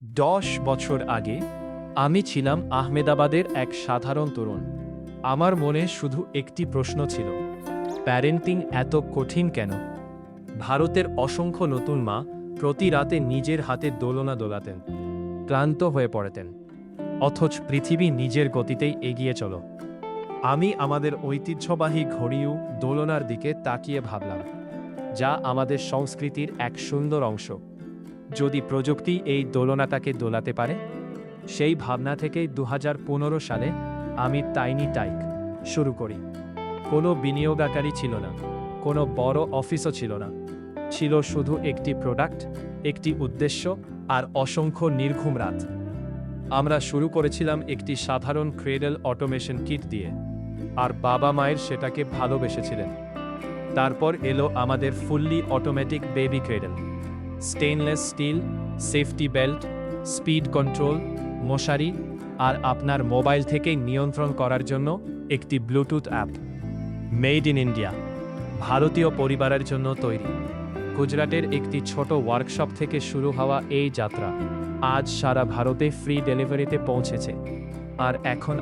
10 বছর আগে আমি ছিলাম আহমেদাবাদের এক সাধারণ তরুণ। আমার মনে শুধু একটি প্রশ্ন ছিল, প্যারেন্টিং এত কঠিন কেন? ভারতের অসংখ্য নতুন মা প্রতি রাতে নিজের হাতে দোলনা দোলাতেন, ক্লান্ত হয়ে পড়তেন, অথচ পৃথিবী নিজের গতিতেই এগিয়ে চলো। আমি আমাদের ঐতিহ্যবাহী ঘড়িও দোলনার দিকে তাকিয়ে ভাবলাম, যা আমাদের সংস্কৃতির এক সুন্দর অংশ। যদি প্রযুক্তি এই দোলনাটাকে দোলাতে পারে, সেই ভাবনা থেকেই 2015 সালে আমি টাইনি টাইক শুরু করি। কোনো বিনিয়োগকারী ছিল না, কোনো বড় অফিসও ছিল না, ছিল শুধু একটি প্রোডাক্ট, একটি উদ্দেশ্য আর অসংখ্য নির্ঘুম রাত। আমরা শুরু করেছিলাম একটি সাধারণ ক্রেডল অটোমেশন কিট দিয়ে, আর বাবা মায়ের সেটাকে ভালোবেসেছিলেন। তারপর এলো আমাদের fully automatic baby cradle, stainless steel, safety belt, speed control, মশারি, আর আপনার মোবাইল থেকেই নিয়ন্ত্রণ করার জন্য একটি Bluetooth app. Made in India, ভারতীয় পরিবারের জন্য তৈরি। গুজরাটের একটি ছোট ওয়ার্কশপ থেকে শুরু হওয়া এই যাত্রা আজ সারা ভারতে ফ্রি ডেলিভারিতে পৌঁছেছে। আর এখন